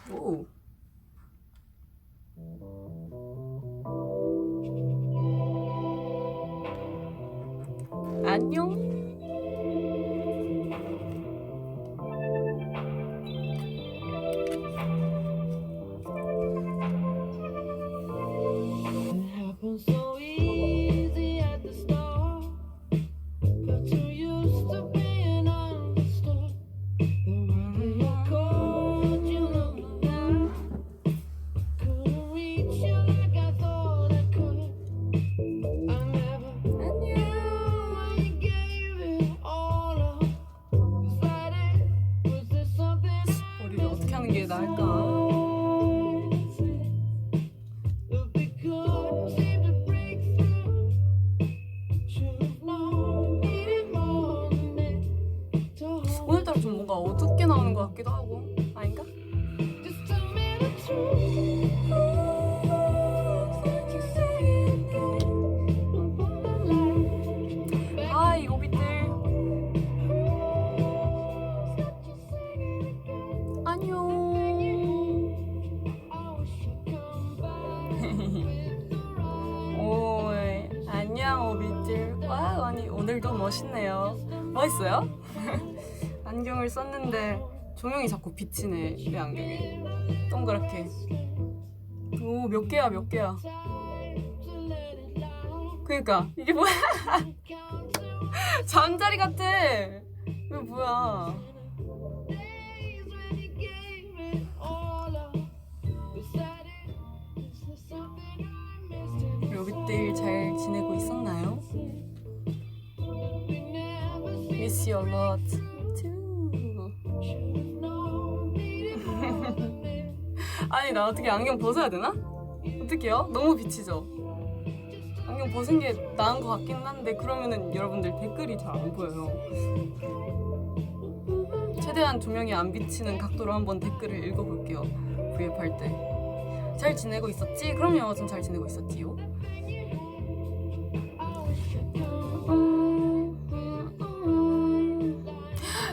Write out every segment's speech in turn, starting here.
오. 안녕. So easy at the start, got too used to being understood. The way I called you looking down, couldn't reach you like I thought I could. I never knew why you gave it all up. Was that it? Was there something 머리를 어떻게 하는 게 나을까? that we couldn't seem to break through? Should've known, needed more than it to hold. 오늘따라 좀 뭔가 어둡게 나오는 것 같기도 하고. 아닌가? Just tell me the truth. Can't you say it now? Put the light back. 하이 오비들. Can't you say it again? 안녕. I wish you'd come back with the right. 오, 안녕 오비들. 와, 아니 오늘도 멋있네요. 멋있어요? 안경을 썼는데 조명이 자꾸 비치네. 내 안경에 동그랗게. 오, 몇 개야 몇 개야. 그니까 이게 뭐야? 잠자리 같아. 이거 뭐야? Days when you gave it all up. Was that it? Is there something I missed in 우리 오비들 잘 지내고 있었나요? we never see? Miss you a lot too. Should've known, needed more than it. 아니 나 어떻게 안경 벗어야 되나? 어떡해요? 너무 비치죠? 안경 벗은 게 나은 것 같긴 한데 그러면은 여러분들 댓글이 잘 안 보여요. 최대한 조명이 안 비치는 각도로 한번 댓글을 읽어볼게요. V앱할 때. 잘 지내고 있었지? 그럼요, 전 잘 지내고 있었지요.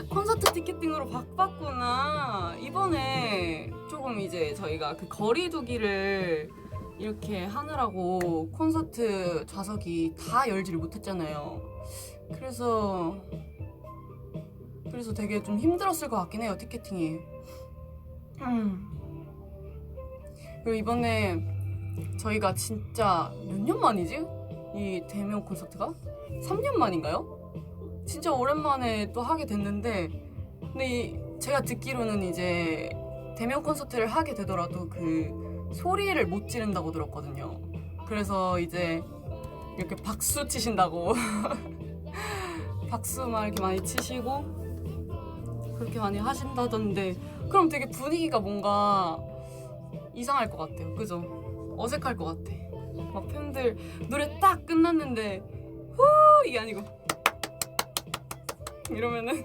콘서트 티켓팅으로 바꿨구나. 이번에 조금 이제 저희가 그 거리두기를 이렇게 하느라고 콘서트 좌석이 다 열지를 못했잖아요. 그래서 되게 좀 힘들었을 것 같긴 해요, 티켓팅이. 그리고 이번에 저희가 진짜 몇 년 만이지? 이 대면 콘서트가? 3년 만인가요? 진짜 오랜만에 또 하게 됐는데, 근데 제가 듣기로는 이제 대면 콘서트를 하게 되더라도 그 소리를 못 지른다고 들었거든요. 그래서 이제 이렇게 박수 치신다고 박수 막 이렇게 많이 치시고 그렇게 많이 하신다던데, 그럼 되게 분위기가 뭔가 이상할 것 같아요. 그죠? 어색할 것 같아. 막 팬들 노래 딱 끝났는데 후 이게 아니고 이러면은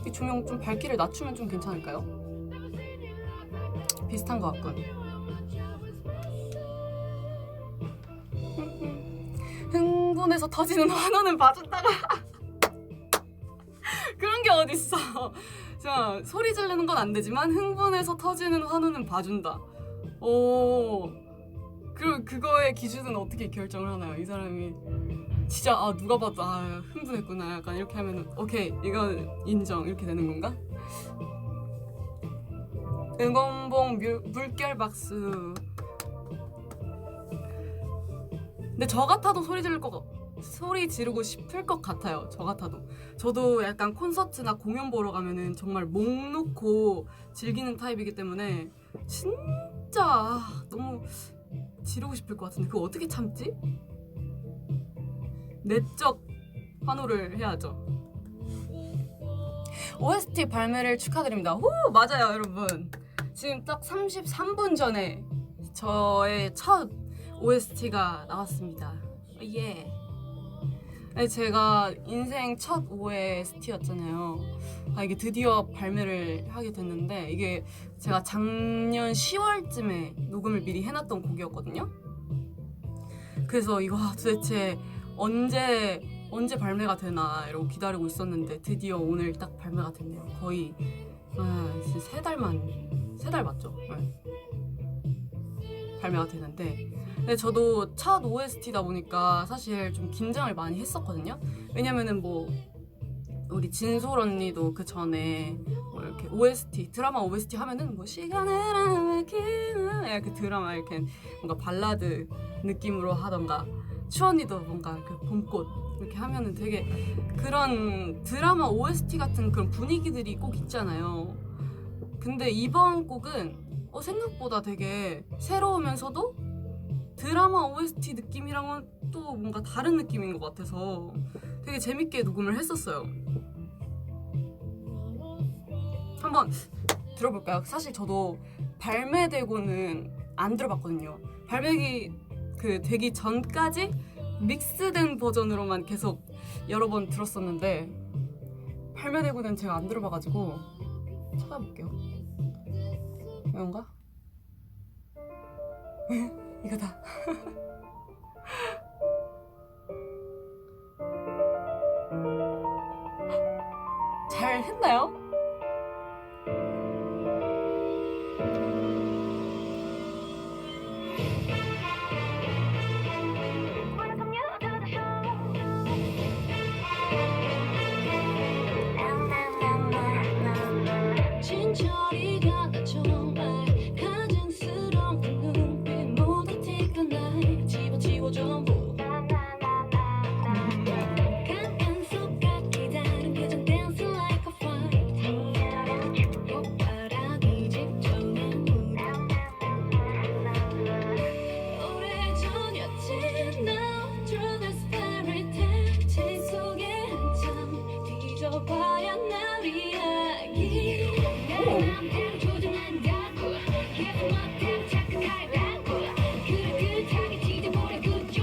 이 조명 좀 밝기를 낮추면 좀 괜찮을까요? 비슷한 것 같군. 흥분해서 터지는 환호는 봐줬다가 그런 게 어딨어. 자, 소리 지르는 건 안 되지만 흥분해서 터지는 환호는 봐준다. 오, 그거의 기준은 어떻게 결정을 하나요? 이 사람이 진짜 누가 봐도 흥분했구나 약간 이렇게 하면은 오케이 이건 인정 이렇게 되는 건가? 응원봉 물결 박수. 근데 저 같아도 소리 지르고 싶을 것 같아요. 저 같아도. 저도 약간 콘서트나 공연 보러 가면은 정말 목 놓고 즐기는 타입이기 때문에 진짜 너무 지르고 싶을 것 같은데 그거 어떻게 참지? 내적 환호를 해야죠. OST 발매를 축하드립니다. 후, 맞아요, 여러분. 지금 딱 33분 전에 저의 첫 OST가 나왔습니다. 예. 제가 인생 첫 OST였잖아요. 이게 드디어 발매를 하게 됐는데, 이게 제가 작년 10월쯤에 녹음을 미리 해놨던 곡이었거든요. 그래서 이거 도대체 언제 언제 발매가 되나 이러고 기다리고 있었는데 드디어 오늘 딱 발매가 됐네요. 거의 진짜 3달 맞죠? 네. 발매가 되는데, 근데 저도 첫 OST다 보니까 사실 좀 긴장을 많이 했었거든요. 왜냐면은 뭐 우리 진솔 언니도 그 전에 뭐 이렇게 OST 드라마 OST 하면은 뭐 시간을 그 드라마 이렇게 뭔가 발라드 느낌으로 하던가, 추 언니도 뭔가 그 봄꽃 이렇게 하면은 되게 그런 드라마 OST 같은 그런 분위기들이 꼭 있잖아요. 근데 이번 곡은 생각보다 되게 새로우면서도 드라마 OST 느낌이랑은 또 뭔가 다른 느낌인 것 같아서 되게 재밌게 녹음을 했었어요. 한번 들어볼까요? 사실 저도 발매되고는 안 들어봤거든요. 되기 전까지 믹스된 버전으로만 계속 여러 번 들었었는데, 발매되고는 제가 안 들어봐가지고 찾아볼게요. 이건가? 이거다. 잘 했나요? 진철이 가다 정말 가증스러운 그 눈빛 모두 티가 나. 집어치워 전부 강한 속삭이 다른 표정 dance like a fight. 폭발하기 직전의 무대 오래전이었지. Now through this fairy tale 제 속에 한참 뒤져봐야 날 이야기. 맘대로 조종한다고 계속 멋대로 착각하라고 그릇그릇하게 찢어버리고 좀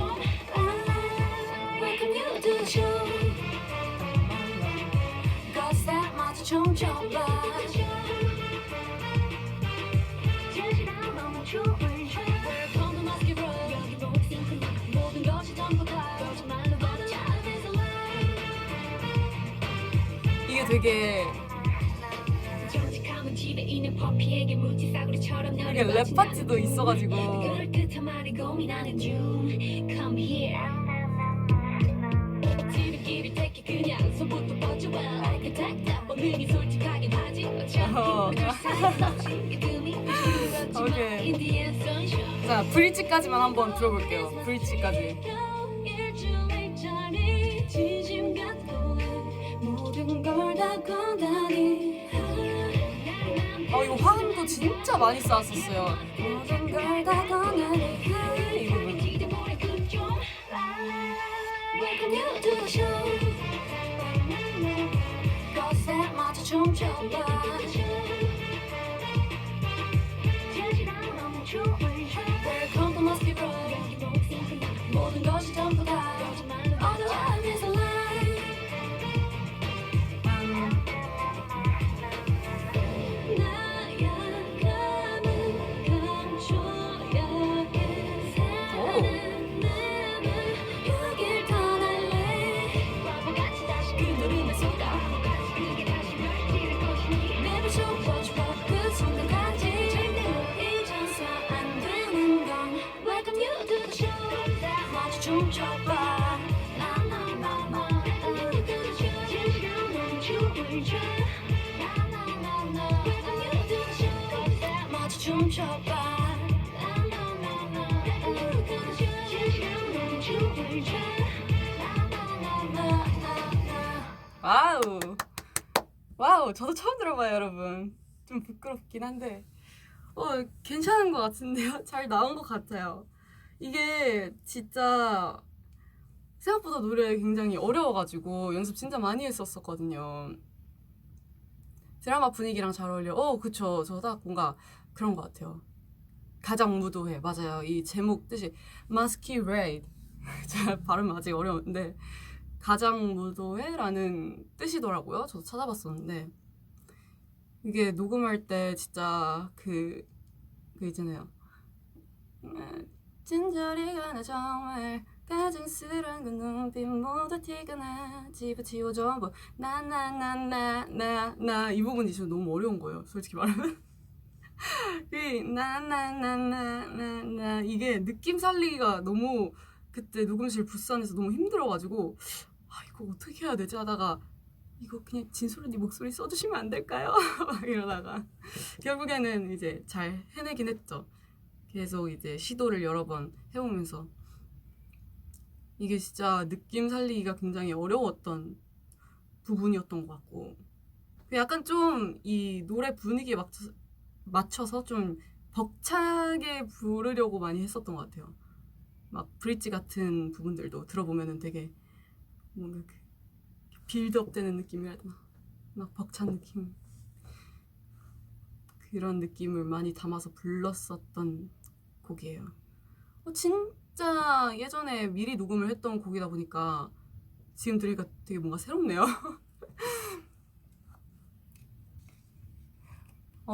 Welcome you to the show. Cause that 마치 춤춰봐. 진실한 너무 좋을 줄 Welcome to Masquerade. 여기 복싱 모든 것이 전부 다 거짓말로 받아 찾아내서 이게 되게 정직함은 집에 있는 퍼피에게 물질 싸구리처럼 이게 랩 파트도 있어가지고 그럴듯한 말이 고민하는 중 Come here 지름길을 택해 그냥 손부터 뻗어봐 그 답답함이 솔직하긴 하지 어차피 어쩔 수 없이 믿음이 오케이. In the end sunshine 자, 브릿지까지만 한번 들어볼게요. 브릿지까지. 일주일짜리 진심 같고 모든 걸 다 건다니 이거 화음도 진짜 많이 쌓았었어요. 모든 걸 다 건너니 이 부분. Welcome you to the show. 거세 마저 춤춰봐. 진실한 너무 좋을 줄 Welcome to Masquerade. 모든 것이 전부 다 어두운 미소 light. 나야 감은 감춰야 해. 사랑은 내맘 여길 떠날래. 바보같이 다시 그 노름에 쏟아. 그게 다시 널 찌를 것이니 내발 좁아줘 그 순간까지 절대로 잊어서 안 되는 건 Welcome you to the show. 마주 춤춰봐. 나나나나 Welcome you to the show. 진실한 너무 좋을 줄 마주 춤춰봐. 와우. 와우, 저도 처음 들어봐요, 여러분. 좀 부끄럽긴 한데. 괜찮은 것 같은데요? 잘 나온 것 같아요. 이게 진짜 생각보다 노래 굉장히 어려워가지고 연습 진짜 많이 했었거든요. 드라마 분위기랑 잘 어울려. 그쵸. 저 딱 뭔가 그런 것 같아요. 가장 무도해. 맞아요. 이 제목 뜻이 Masquerade. 제가 발음 아직 어려운데 가장 무도해라는 뜻이더라고요. 저도 찾아봤었는데 이게 녹음할 때 진짜 그 있잖아요. 진저리가 나 정말 가증스런 그 눈빛 모두 티가 나 집어치워 전부 나나나나나나 이 부분이 진짜 너무 어려운 거예요 솔직히 말하면. 나나나나나나 이게 느낌 살리기가 너무 그때 녹음실 부산에서 너무 힘들어가지고 아 이거 어떻게 해야 되지 하다가 이거 그냥 진솔 언니 목소리 써주시면 안 될까요? 막 이러다가 결국에는 이제 잘 해내긴 했죠. 계속 이제 시도를 여러 번 해오면서 이게 진짜 느낌 살리기가 굉장히 어려웠던 부분이었던 것 같고 약간 좀 이 노래 분위기에 맞춰서 좀 벅차게 부르려고 많이 했었던 것 같아요. 막 브릿지 같은 부분들도 들어보면은 되게 뭔가 그 빌드업 되는 느낌이라 해야 되나? 막 벅찬 느낌 그런 느낌을 많이 담아서 불렀었던 곡이에요. 진짜 예전에 미리 녹음을 했던 곡이다 보니까 지금 들으니까 되게 뭔가 새롭네요.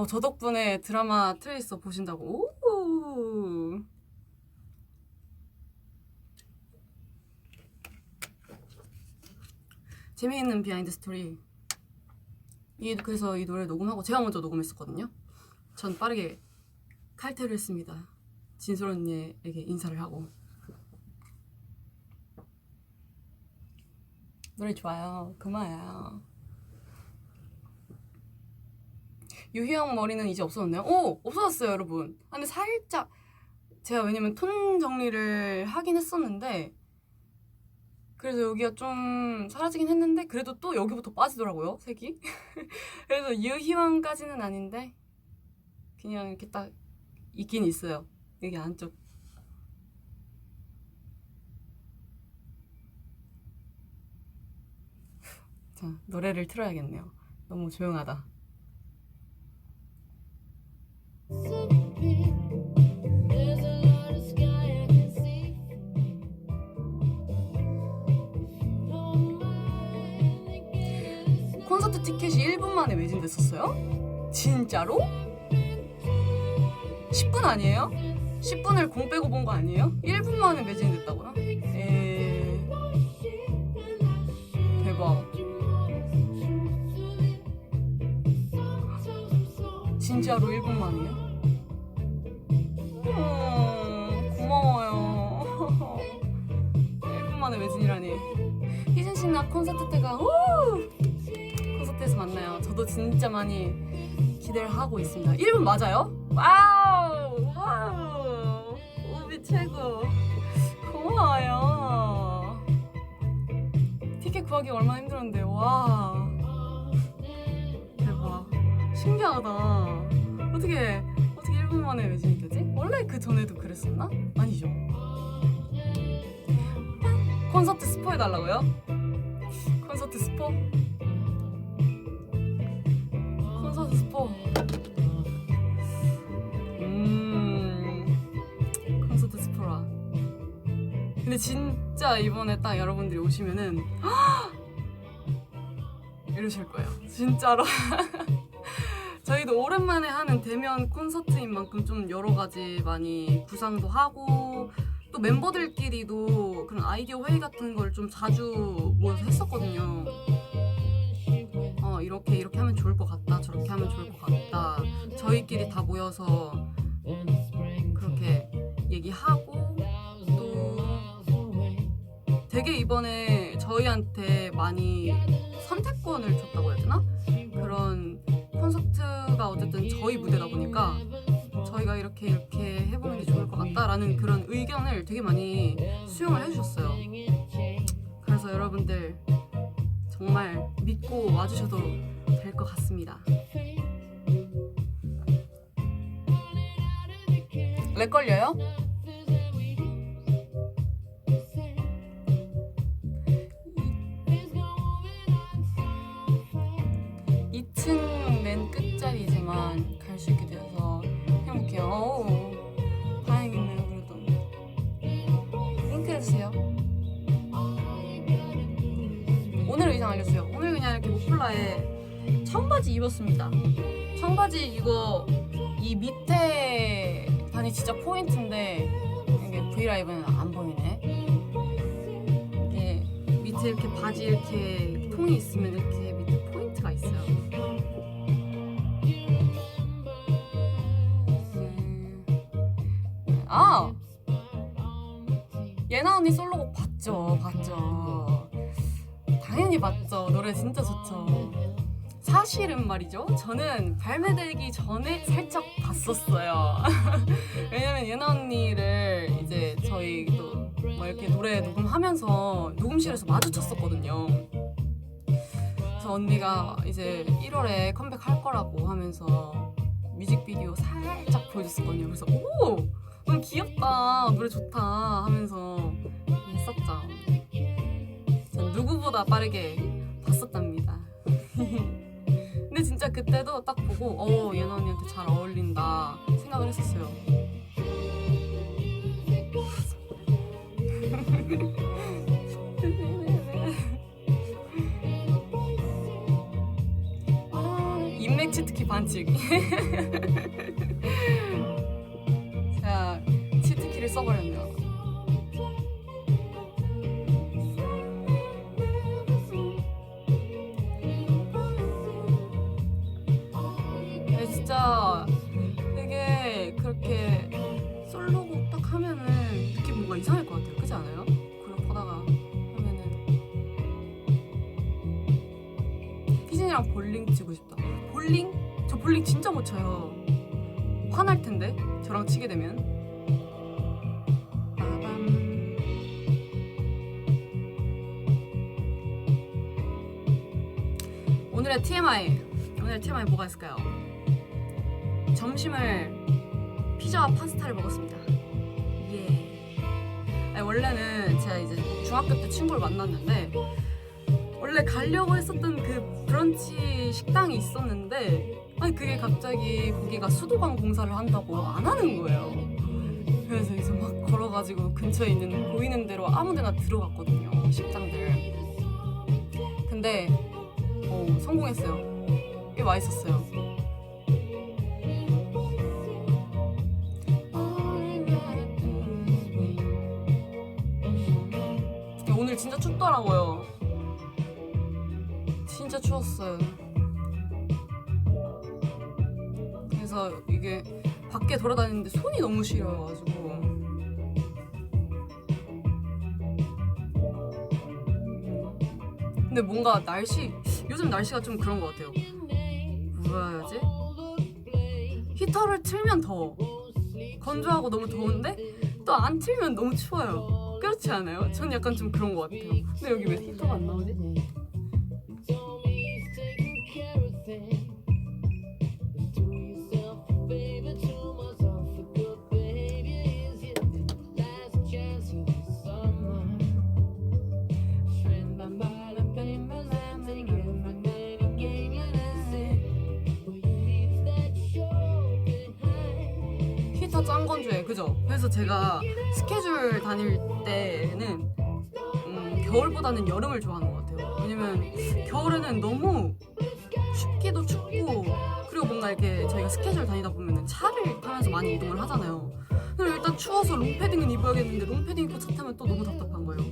저 덕분에 드라마 트레이서 보신다고. 오! 재미있는 비하인드 스토리. 그래서 이 노래 녹음하고 제가 먼저 녹음했었거든요. 전 빠르게 칼퇴를 했습니다. 진솔 언니에게 인사를 하고. 노래 좋아요. 고마워요. 유희왕 머리는 이제 없어졌네요. 오! 없어졌어요 여러분. 근데 살짝 제가 왜냐면 톤 정리를 하긴 했었는데 그래서 여기가 좀 사라지긴 했는데 그래도 또 여기부터 빠지더라고요 색이. 그래서 유희왕까지는 아닌데 그냥 이렇게 딱 있긴 있어요 여기 안쪽. 자 노래를 틀어야겠네요. 너무 조용하다. 콘서트 티켓이 1분 만에 매진됐었어요? 진짜로? 10분 아니에요? 10분을 공 빼고 본 거 아니에요? 1분 만에 매진됐다고요? 대박. 진짜로 1분 만이에요? 고마워요. 1분 만에 매진이라니. 희진씨 나 콘서트 때가 콘서트에서 만나요. 저도 진짜 많이 기대를 하고 있습니다. 1분 맞아요? 와우 우비 최고. 고마워요. 티켓 구하기 얼마나 힘들었는데. 와 대박. 신기하다. 어떻게 1분 만에 매진이 되지? 원래 그 전에도 그랬었나? 아니죠. 콘서트 스포 해달라고요? 콘서트 스포? 콘서트 스포. 콘서트 스포라. 근데 진짜 이번에 딱 여러분들이 오시면은 이러실 거예요. 진짜로. 저희도 오랜만에 하는 대면 콘서트인 만큼 좀 여러 가지 많이 구상도 하고 또 멤버들끼리도 그런 아이디어 회의 같은 걸 좀 자주 모여서 했었거든요. 이렇게 하면 좋을 것 같다, 저렇게 하면 좋을 것 같다. 저희끼리 다 모여서 그렇게 얘기하고 또 되게 이번에 저희한테 많이 선택권을 줬다고 해야 되나? 그런 콘서트가 어쨌든 저희 무대다 보니까 저희가 이렇게 해보는 게 좋을 것 같다라는 그런 의견을 되게 많이 수용을 해주셨어요. 그래서 여러분들 정말 믿고 와주셔도 될 것 같습니다. 렉 걸려요? 맨 끝자리지만 갈 수 있게 되어서 행복해요. 다행이네요. 그래도 링크 해주세요. 오늘 의상 알려주세요. 오늘 그냥 이렇게 모플라에 청바지 입었습니다. 청바지 이거 이 밑에 단이 진짜 포인트인데 이게 브이라이브는 안 보이네. 밑에 이렇게 바지 이렇게 통이 있으면 이렇게 밑에 포인트가 있어요. 아! 예나 언니 솔로곡 봤죠. 당연히 봤죠. 노래 진짜 좋죠. 사실은 말이죠. 저는 발매되기 전에 살짝 봤었어요. 왜냐면 예나 언니를 이제 저희도 뭐 이렇게 노래 녹음하면서 녹음실에서 마주쳤었거든요. 그래서 언니가 이제 1월에 컴백할 거라고 하면서 뮤직비디오 살짝 보여줬었거든요. 그래서 오! 너무 귀엽다. 노래 좋다. 하면서 했었죠. 전 누구보다 빠르게 봤었답니다. 근데 진짜 그때도 딱 보고 예나 언니한테 잘 어울린다 생각을 했었어요. 인맥 치트키 반칙. 제가 치트키를 써버렸네요. 진짜 되게 그렇게 솔로곡 딱 하면은 느낌 뭔가 이상할 것 같아요. 그렇지 않아요? 그룹하다가 하면은 희진이랑 볼링 치고 싶다. 볼링? 저 볼링 진짜 못 쳐요. 화날 텐데 저랑 치게 되면. 빠밤. 오늘의 TMI 뭐가 있을까요? 점심을 피자와 파스타를 먹었습니다. 예. 아니, 원래는 제가 이제 중학교 때 친구를 만났는데 원래 가려고 했었던 그 브런치 식당이 있었는데 아니 그게 갑자기 거기가 수도관 공사를 한다고 안 하는 거예요. 그래서 이제 막 걸어가지고 근처에 있는 보이는 대로 아무데나 들어갔거든요. 식당들. 근데 성공했어요. 꽤 맛있었어요. 오늘 진짜 춥더라고요. 진짜 추웠어요. 그래서 이게 밖에 돌아다니는데 손이 너무 시려가지고 근데 뭔가 요즘 날씨가 좀 그런 것 같아요. 뭐라 해야지? 히터를 틀면 더워. 건조하고 너무 더운데 또 안 틀면 너무 추워요. 그렇지 않아요? 전 약간 좀 그런 것 같아요. 근데 여기 왜 히터가 안 나오지? 히터 짠 건조해, 그죠? 그래서 제가 스케줄 다닐 때는 겨울보다는 여름을 좋아하는 것 같아요. 왜냐면 겨울에는 너무 춥기도 춥고 그리고 뭔가 이렇게 저희가 스케줄 다니다 보면은 차를 타면서 많이 이동을 하잖아요. 그럼 일단 추워서 롱패딩은 입어야겠는데 롱패딩 입고 차 타면 또 너무 답답한 거예요.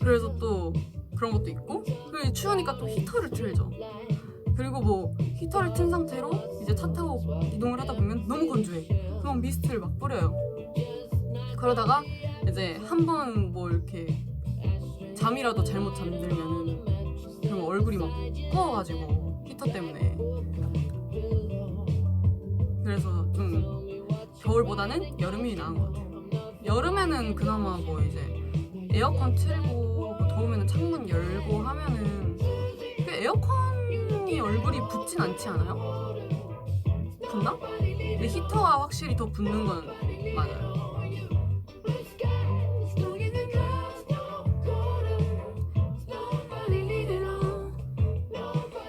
그래서 또 그런 것도 있고 그리고 추우니까 또 히터를 틀죠. 그리고 뭐 히터를 튼 상태로 이제 차 타고 이동을 하다 보면 너무 건조해. 그럼 미스트를 막 뿌려요. 그러다가 이제 한 번 뭐 이렇게 잠이라도 잘못 잠들면은 그럼 얼굴이 막 부어가지고 히터 때문에. 그래서 좀 겨울보다는 여름이 나은 것 같아요. 여름에는 그나마 뭐 이제 에어컨 틀고 뭐 더우면은 창문 열고 하면은 그 에어컨이 얼굴이 붓진 않지 않아요? 붓나? 근데 히터가 확실히 더 붓는 건 맞아요.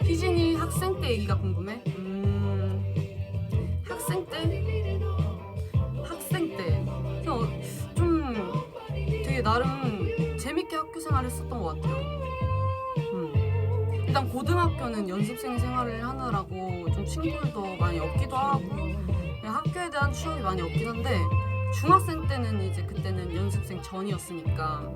희진이 학생 때 얘기가 궁금해? 학생 때? 학생 때. 좀 되게 나름 재밌게 학교 생활을 했었던 것 같아요. 일단 고등학교는 연습생 생활을 하느라고 좀 친구들도 많이 없기도 하고 그냥 학교에 대한 추억이 많이 없긴 한데 중학생 때는 이제 그때는 연습생 전이었으니까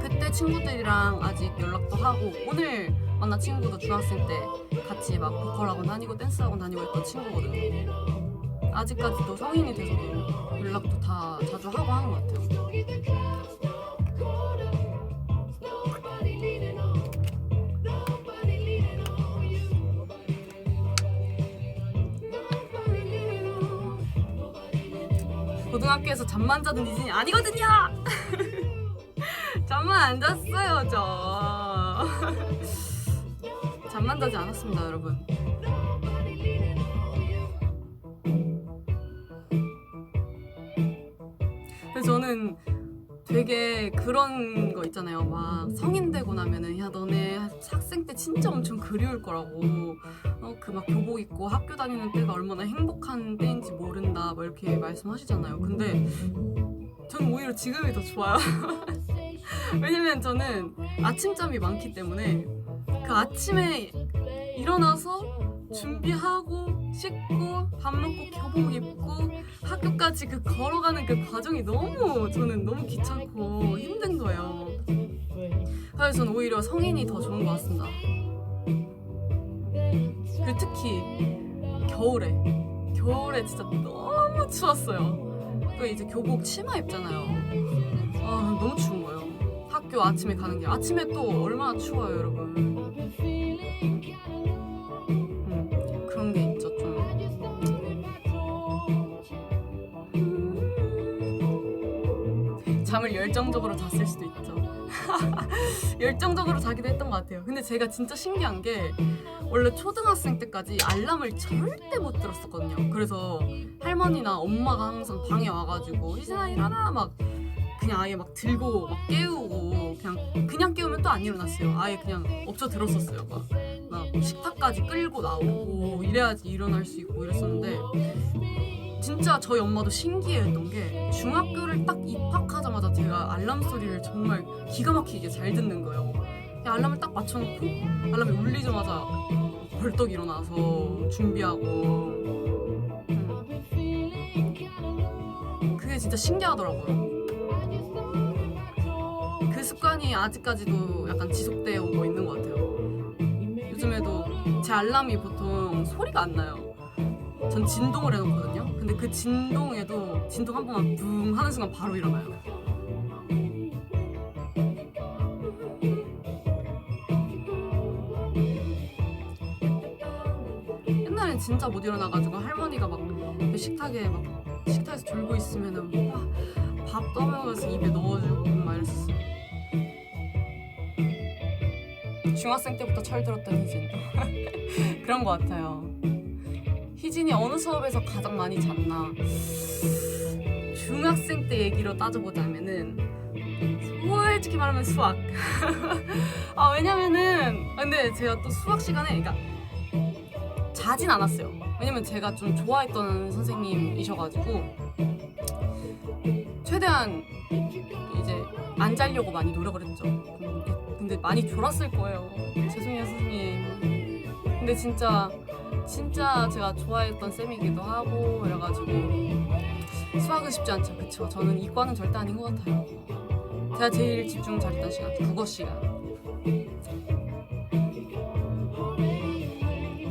그때 친구들이랑 아직 연락도 하고, 오늘 만난 친구도 중학생 때 같이 막 보컬 학원 다니고 댄스 학원 다니고 했던 친구거든요. 아직까지도 성인이 돼서도 연락도 다 자주 하고 하는 것 같아요. 고등학교에서 잠만 자던 이진이 아니거든요. 잠만 안 잤어요 저. 잠만 자지 않았습니다 여러분. 근데 저는 되게 그런 거 있잖아요. 막 성인 되고 나면은 야 너네 학생 때 진짜 엄청 그리울 거라고. 그 막 교복 입고 학교 다니는 때가 얼마나 행복한 때인지 모른다 막 이렇게 말씀하시잖아요. 근데 저는 오히려 지금이 더 좋아요. 왜냐면 저는 아침잠이 많기 때문에 그 아침에 일어나서 준비하고 씻고 밥 먹고 교복 입고 학교까지 그 걸어가는 그 과정이 저는 너무 귀찮고 힘든 거예요. 그래서 저는 오히려 성인이 더 좋은 것 같습니다. 그리고 특히 겨울에 진짜 너무 추웠어요. 또 이제 교복 치마 입잖아요. 너무 추운 거예요. 학교 아침에 가는 게 아침에 또 얼마나 추워요 여러분. 그런 게 있죠 좀. 잠을 열정적으로 잤을 수도 있죠. 열정적으로 자기도 했던 것 같아요. 근데 제가 진짜 신기한 게 원래 초등학생 때까지 알람을 절대 못 들었었거든요. 그래서 할머니나 엄마가 항상 방에 와가지고 희진아 일어나 막 그냥 아예 막 들고 막 깨우고 그냥 깨우면 또 안 일어났어요. 아예 그냥 엎쳐 들었었어요. 막 식탁까지 끌고 나오고 이래야지 일어날 수 있고 이랬었는데 진짜 저희 엄마도 신기해했던 게 중학교를 딱 입학하자마자 제가 알람 소리를 정말 기가 막히게 잘 듣는 거예요. 그냥 알람을 딱 맞춰놓고 알람이 울리자마자 벌떡 일어나서 준비하고 그게 진짜 신기하더라고요. 그 습관이 아직까지도 약간 지속되어 오고 있는 것 같아요. 요즘에도 제 알람이 보통 소리가 안 나요. 전 진동을 해놓거든요. 근데 그 진동에도 진동 한 번만 붕 하는 순간 바로 일어나요. 옛날엔 진짜 못 일어나가지고 할머니가 막 식탁에서 졸고 있으면은 막 밥 떠먹여서 입에 넣어주고 막 이랬었어요. 중학생 때부터 철들었던 희진. 그런 것 같아요. 희진이 어느 수업에서 가장 많이 잤나? 중학생 때 얘기로 따져보자면은 솔직히 말하면 수학. 왜냐면은 근데 제가 또 수학 시간에 그러니까 자진 않았어요. 왜냐면 제가 좀 좋아했던 선생님이셔가지고 최대한 이제 안 자려고 많이 노력을 했죠. 근데 많이 졸았을 거예요. 죄송해요 선생님. 근데 진짜 제가 좋아했던 쌤이기도 하고 그래가지고 수학은 쉽지 않죠. 그쵸? 저는 이과는 절대 아닌 것 같아요. 제가 제일 집중 잘했던 시간 국어 시간.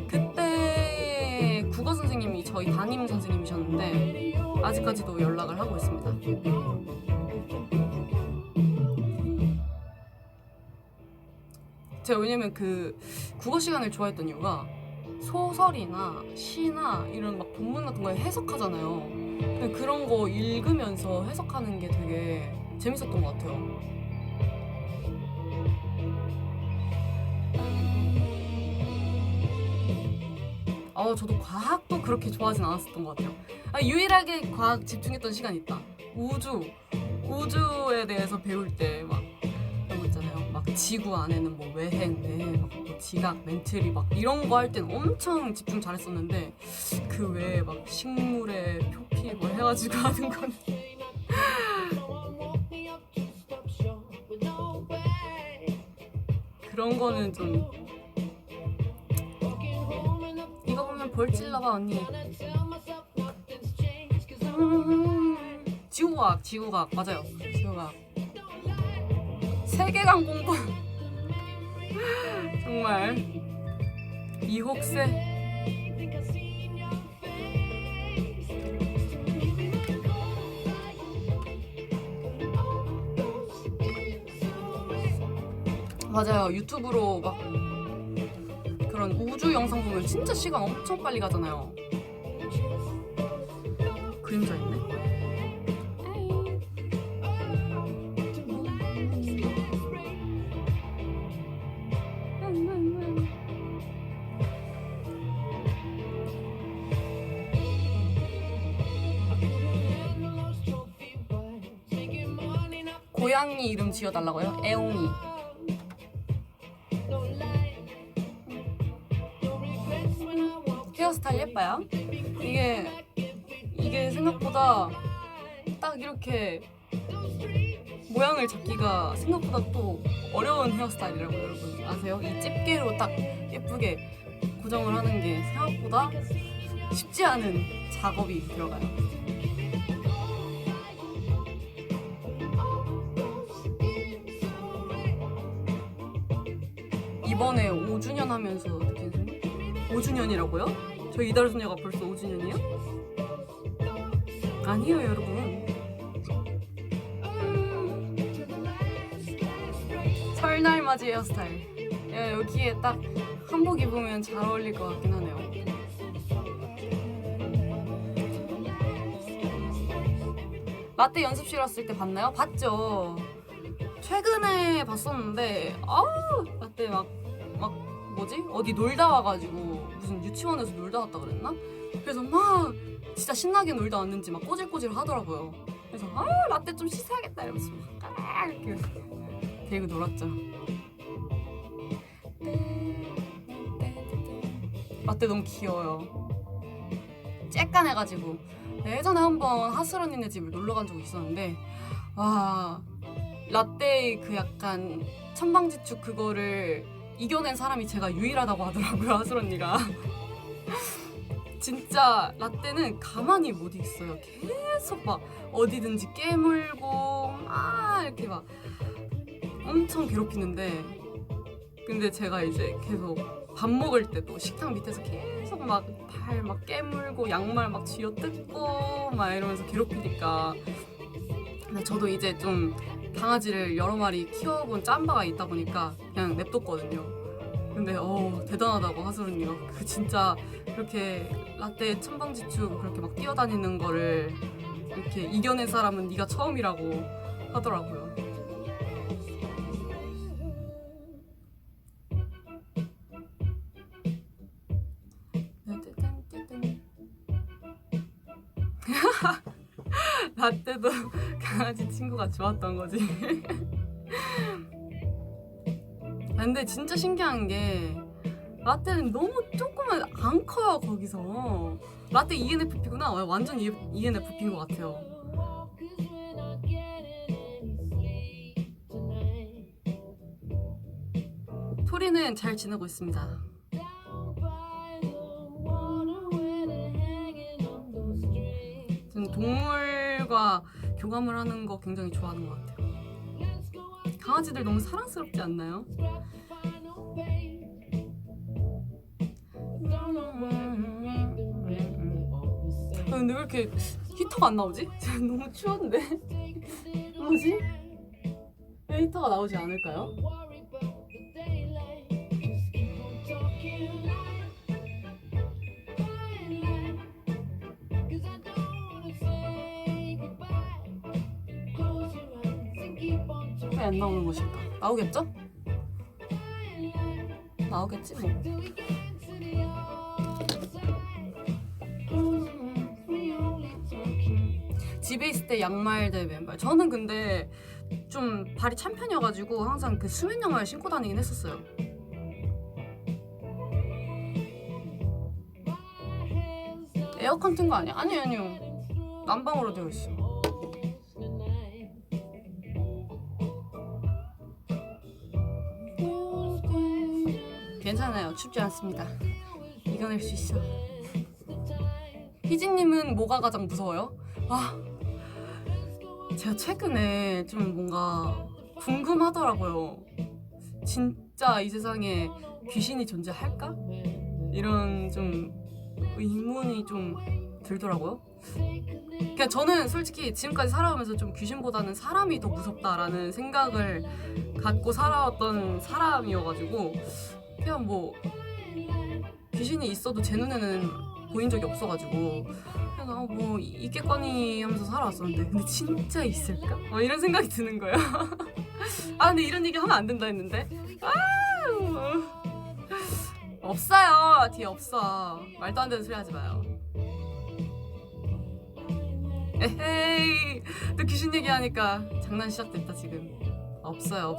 그때 국어 선생님이 저희 담임 선생님이셨는데 아직까지도 연락을 하고 있습니다. 제가 왜냐면 그 국어 시간을 좋아했던 이유가 소설이나 시나 이런 막 본문 같은 거 해석하잖아요. 그런 거 읽으면서 해석하는 게 되게 재밌었던 것 같아요. 저도 과학도 그렇게 좋아하진 않았었던 것 같아요. 유일하게 과학 집중했던 시간이 있다. 우주에 대해서 배울 때 막 그런 거 있잖아요. 막 지구 안에는 뭐 외행, 막 뭐 지각, 멘트리 막 이런 거 할 때는 엄청 집중 잘했었는데 그 외에 막 식물의 표피 뭐 해가지고 하는 거는 그런 거는 좀 이거 보면 벌 찔러봐 언니. 지구과학 맞아요. 지구과학 세계관 공부 정말 이혹세. 맞아요. 유튜브로 막 그런 우주 영상 보면 진짜 시간 엄청 빨리 가잖아요. 그림자 있네. 고양이 이름 지어달라고요? 애옹이. 헤어스타일 예뻐요. 이게 생각보다 딱 이렇게 모양을 잡기가 생각보다 또 어려운 헤어스타일이라고 여러분 아세요? 이 집게로 딱 예쁘게 고정을 하는 게 생각보다 쉽지 않은 작업이 들어가요. 이번에 5주년 하면서 느낀 생각? 5주년이라고요? 저희 이달 소녀가 벌써 5주년이요? 아니에요 여러분. 설날 맞이 헤어스타일. 야, 여기에 딱 한복 입으면 잘 어울릴 것 같긴 하네요. 라떼 연습실 왔을 때 봤나요? 봤죠. 최근에 봤었는데 라떼 막 뭐지? 어디 놀다 와가지고 무슨 유치원에서 놀다 왔다 그랬나? 그래서 막 진짜 신나게 놀다 왔는지 막 꼬질꼬질 하더라고요. 그래서 라떼 좀 씻어야겠다 이러면서 막 이렇게 데리고 놀았죠. 라떼 너무 귀여워요. 쬐깐해가지고 예전에 한번 하슬 언니네 집을 놀러 간 적이 있었는데 와 라떼의 그 약간 천방지축 그거를 이겨낸 사람이 제가 유일하다고 하더라고요. 하슬 언니가. 진짜 라떼는 가만히 못 있어요. 계속 막 어디든지 깨물고 막 이렇게 막 엄청 괴롭히는데 근데 제가 이제 계속 밥 먹을 때도 식탁 밑에서 계속 막 발 막 깨물고 양말 막 쥐어뜯고 막 이러면서 괴롭히니까 근데 저도 이제 좀 강아지를 여러 마리 키워본 짬바가 있다 보니까 그냥 냅뒀거든요. 근데 대단하다고 하슬 언니가 그 진짜 이렇게 라떼 천방지축 그렇게 막 뛰어다니는 거를 이렇게 이겨낸 사람은 네가 처음이라고 하더라고요. 라떼도 강아지 친구가 좋았던 거지. 근데 진짜 신기한 게 라떼는 너무 조그만 안 커요. 거기서 라떼 ENFP구나. 완전 ENFP인 것 같아요. 토리는 잘 지내고 있습니다. 저는 동물과 교감을 하는 거 굉장히 좋아하는 것 같아요. 강아지들 너무 사랑스럽지 않나요? 근데 왜 이렇게 히터가 안 나오지? 너무 추운데? 뭐지? 왜 히터가 나오지 않을까요? 왜 안 나오는 것일까? 나오겠죠? 나오겠지 뭐. 집에 있을 때 양말 대 맨발. 저는 근데 좀 발이 찬 편이어가지고 항상 그 수면 양말 신고 다니긴 했었어요. 에어컨 튼 거 아니야? 아니요. 난방으로 되어 있어. 괜찮아요. 춥지 않습니다. 이겨낼 수 있어. 희진님은 뭐가 가장 무서워요? 제가 최근에 좀 뭔가 궁금하더라고요. 진짜 이 세상에 귀신이 존재할까? 이런 좀 의문이 좀 들더라고요. 그냥 저는 솔직히 지금까지 살아오면서 좀 귀신보다는 사람이 더 무섭다라는 생각을 갖고 살아왔던 사람이어가지고 그냥 뭐 귀신이 있어도 제 눈에는 보인 적이 없어가지고 그냥 뭐 있겠거니 하면서 살아왔었는데 근데 진짜 있을까? 이런 생각이 드는 거예요. 아 근데 이런 얘기 하면 안 된다 했는데 없어요. 뒤에 없어. 말도 안 되는 소리 하지 마요. 에헤이 또 귀신 얘기하니까 장난 시작됐다 지금. 없어요.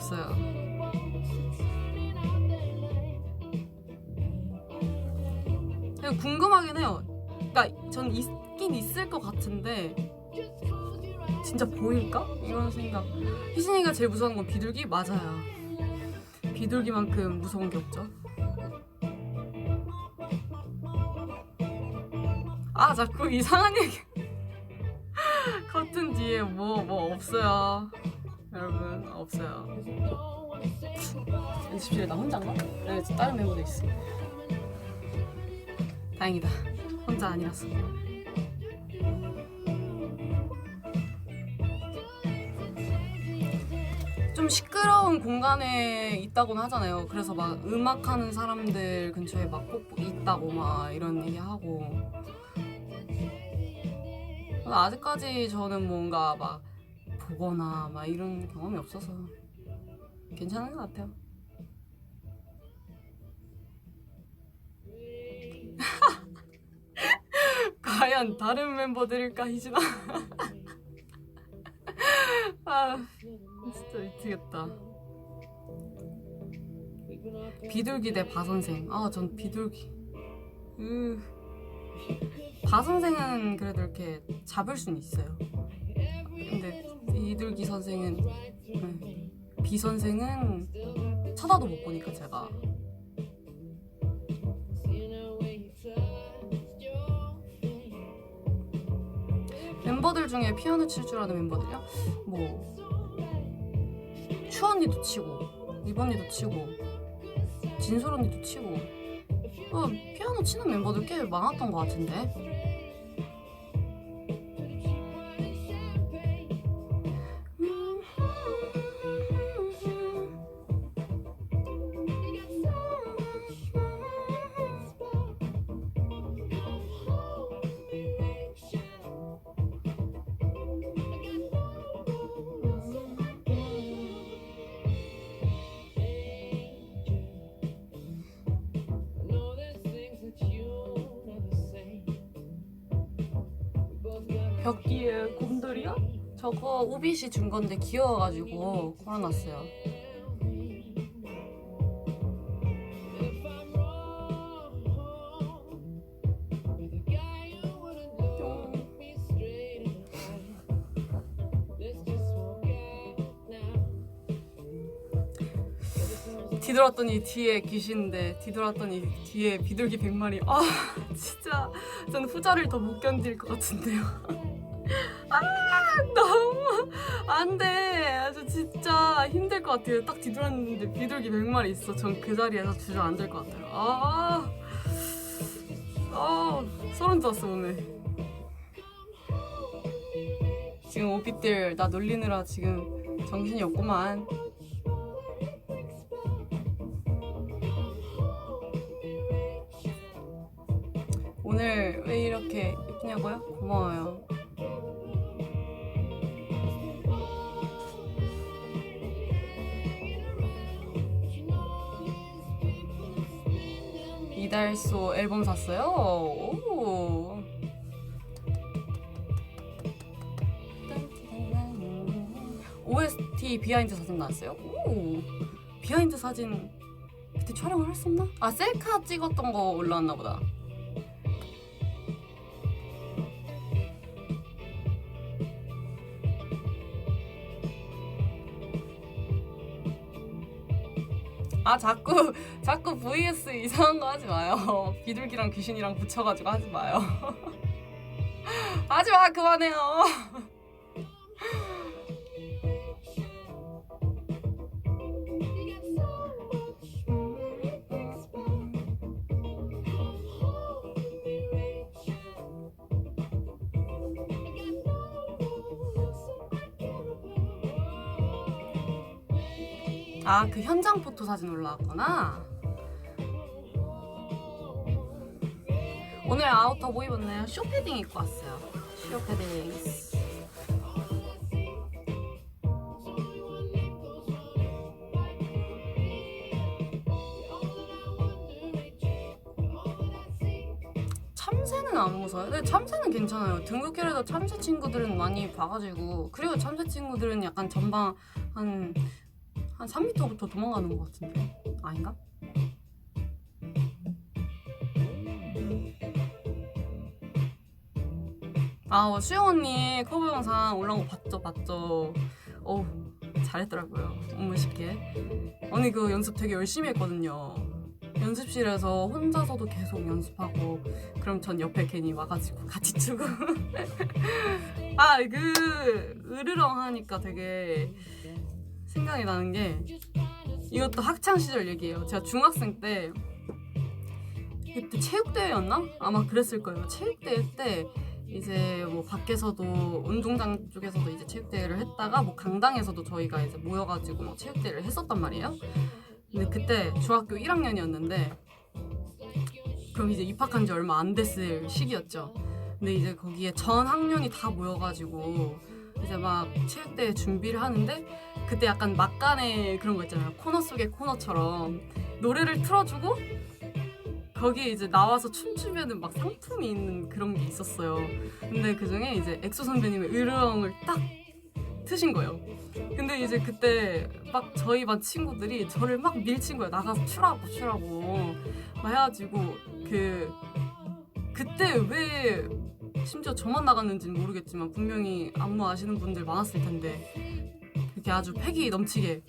그냥 궁금하긴 해요. 그러니까 전 있긴 있을 것 같은데 진짜 보일까? 이런 생각. 희진이가 제일 무서운 건 비둘기? 맞아요. 비둘기만큼 무서운 게 없죠. 아 자꾸 이상한 얘기. 커튼 뒤에 뭐 없어요. 여러분 없어요. 연습실에 나 혼자인가? 네, 다른 멤버도 있어. 다행이다. 혼자 아니라서. 좀 시끄러운 공간에 있다고는 하잖아요. 그래서 막 음악하는 사람들 근처에 막 꼭 있다고 막 이런 얘기하고. 아직까지 저는 뭔가 막 보거나 막 이런 경험이 없어서 괜찮은 것 같아요. 과연 다른 멤버들일까 희진아? 아 진짜 미치겠다. 비둘기 대 바선생. 아 전 비둘기. 바선생은 그래도 이렇게 잡을 수는 있어요. 근데 비둘기 선생은 비선생은 쳐다도 못 보니까 제가. 멤버들 중에 피아노 칠 줄 아는 멤버들이요? 뭐 추 언니도 치고 이브 언니도 치고 진솔 언니도 치고 피아노 치는 멤버들 꽤 많았던 것 같은데. 벽기에 곰돌이요? 저거 오빛이 준 건데 귀여워가지고 걸어놨어요. 뒤돌았더니 뒤에 귀신인데 뒤돌았더니 뒤에 비둘기 100마리. 아 진짜 전 후자를 더 못 견딜 것 같은데요. 아 너무 안돼. 아주 진짜 힘들 것 같아요. 딱 뒤돌았는데 비둘기 100마리 있어. 전 그 자리에서 주저앉을 것 같아요. 소름 돋았어 오늘. 지금 오빛들 나 놀리느라 지금 정신이 없구만. 오늘 왜 이렇게 예쁘냐고요? 고마워요. 이달소 앨범 샀어요? 오. OST 비하인드 사진 나왔어요? 오. 비하인드 사진 그때 촬영을 했었나? 아 셀카 찍었던 거 올라왔나 보다. 아 자꾸 vs 이상한 거 하지 마요. 비둘기랑 귀신이랑 붙여가지고 하지 마요. 하지 마. 그만해요. 아, 그 현장 포토 사진 올라왔구나. 오늘 아우터 뭐 입었나요? 쇼패딩 입고 왔어요. 쇼패딩. 참새는 안 무서워요. 근데 참새는 괜찮아요. 등굣길에서 참새 친구들은 많이 봐가지고, 그리고 참새 친구들은 약간 전방 한 3m부터 도망가는 것 같은데 아닌가? 아, 수영 언니 커버 영상 올라온 거 봤죠. 어우, 잘했더라고요. 너무 쉽게. 언니 그 연습 되게 열심히 했거든요. 연습실에서 혼자서도 계속 연습하고, 그럼 전 옆에 괜히 와가지고 같이 추고. 아, 그 으르렁 하니까 되게 생각이 나는 게, 이것도 학창 시절 얘기예요. 제가 중학생 때, 그때 체육대회였나? 아마 그랬을 거예요. 체육대회 때 이제 뭐 밖에서도 운동장 쪽에서도 이제 체육대회를 했다가 뭐 강당에서도 저희가 이제 모여가지고 뭐 체육대회를 했었단 말이에요. 근데 그때 중학교 1학년이었는데, 그럼 이제 입학한 지 얼마 안 됐을 시기였죠. 근데 이제 거기에 전 학년이 다 모여가지고 이제 막 체육대회 준비를 하는데, 그때 약간 막간에 그런 거 있잖아요. 코너 속의 코너처럼 노래를 틀어주고 거기에 이제 나와서 춤추면은 막 상품이 있는 그런 게 있었어요. 근데 그 중에 이제 엑소 선배님의 으르렁을 딱 트신 거예요. 근데 이제 그때 막 저희 반 친구들이 저를 막 밀친 거예요. 나가서 추라고 막 해가지고, 그때 왜 심지어 저만 나갔는지는 모르겠지만 분명히 안무 아시는 분들 많았을 텐데, 그렇게 아주 패기 넘치게